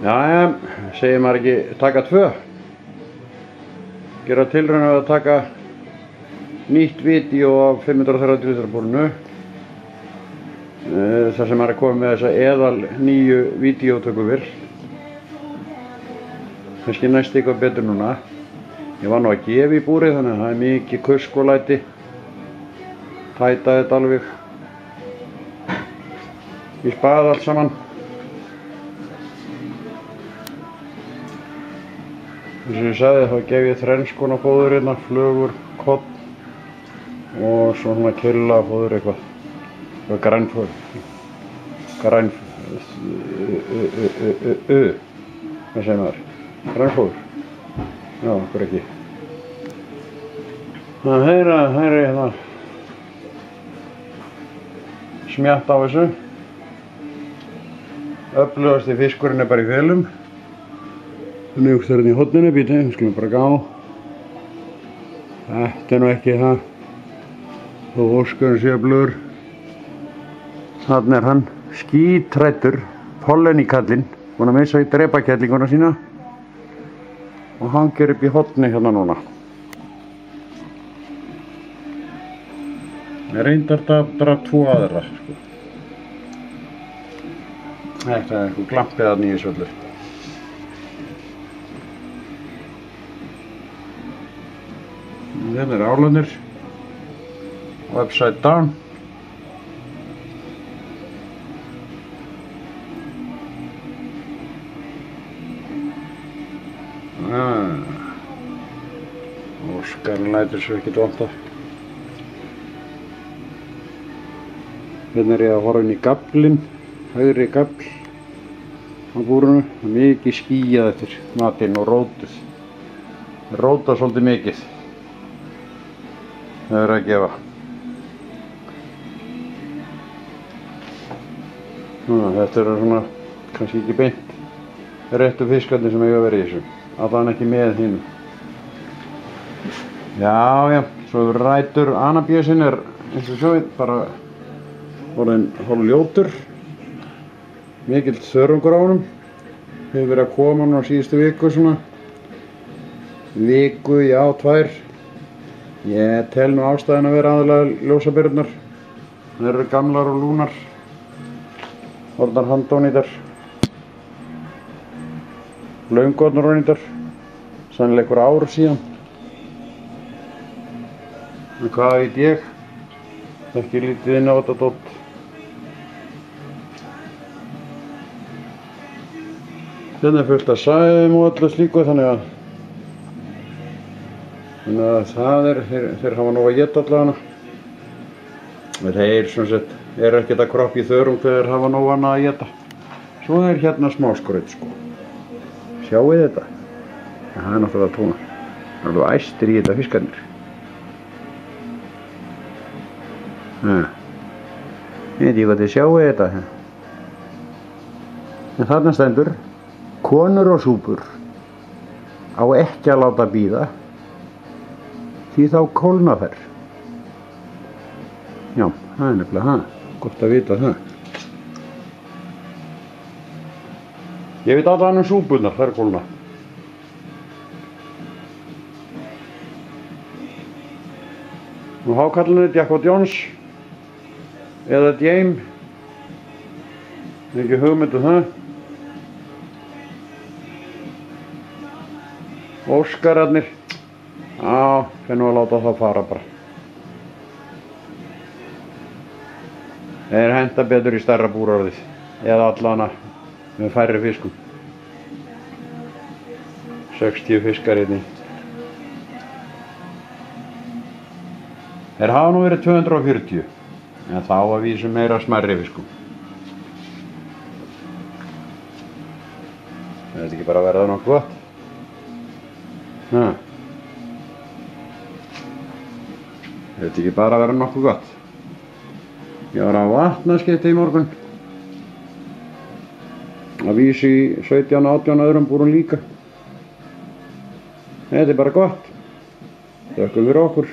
Jæja, segir maður ekki taka 2. Gera tilraun að taka nýtt vídeó af 530 litra búrinu. Þar sem maður er komið með þessa eðal nýju vídeótökuvél. Kannski næst eitthvað betur núna. Ég var nú að gefa í búrið þannig að það er mikið kusk og læti. Tætaði þetta alveg í spað allt saman. Eins og ég sagði þá gef ég 3 konar fóður hérna, flugur, korn og svona killa fóður eitthvað. Og grænfóður. Hvað segir maður? Grænfóður? Já, okkur ekki. Það er hérna smjatt á þessu. Öflugasti fiskurinn er bara í felum. Þannig að hérna í horninu býti, við skulum bara gá. Þetta er nú ekki það. Þó óskurinn sé öflugur. Þarna er hann, skítræddur, polleníkallinn, búinn að missa í drepakellinguna sína og hangir upp í horni hérna núna. Ég reyndar að draf 2 aðra, sko. Þetta er eitthvað glampið þarna í þessu öllu. Hérna er álanir, upside down. Óskarinn lætur svo ekkert vanta. Hérna er ég að horfa inn í gaflinn, hægri gafl á búrinu. Það er mikið skýjað eftir matinn og rótuð. Það róta svolítið mikið. Það er að gefa. Þetta eru svona, kannski ekki beint réttu fiskarnir sem eiga að vera í þessu. Allan ekki með hinn. Já, svo rætur anabjösinn er eins og sjóið bara orðinn hálfljótur. Mikill þörungur á honum. Hefur verið að koma núna síðustu viku svona. Viku, já, 2. Ég tel nú ástæðan að vera aðalega ljósabirurnar. Það eru gamlar og lúnar. Orðnar handónýtar. Laungornar ónýtar. Sennilega einhver ár síðan. En hvað veit ég? Ekki lítið inn á þetta dót. Hérna er fullt af sæðum og öllu slíku þannig að það er, þeir hafa nóg að éta allavega. Þeir sem sagt eru ekkert að kroppa í þörung þegar þeir hafa nóg annað að éta. Svo er hérna smáskraut sko. Sjáið þetta? Það er náttúrulega tóna. Það er alveg æstir í þetta fiskarnir. Ég veit ekki hvað þið sjáu þetta. En þarna stendur: konur og súpur á ekki að láta bíða því þá kólna þær. Já, það er nefnilega það. Gott að vita það. Ég veit allan súpurnar, þær kólna. Og hákallinu Jacob Jones eða James, ekki hugmynd það. Óskararnir, já, fyrir nú að láta það fara bara. Þeir henta betur í stærra búrorðið, eða allana með færri fiskum. 60 fiskar hérna. Þeir hafa nú verið 240, en þá að vísu meira smærri fiskum. Er þetta ekki bara að verða nokkuð gott? Er þetta ekki bara að verða nokkuð gott? Ég var á vatnaskipti í morgun. Að vísu í 17-18 öðrum búrum líka. Þetta er bara gott. Þökkum fyrir okkur.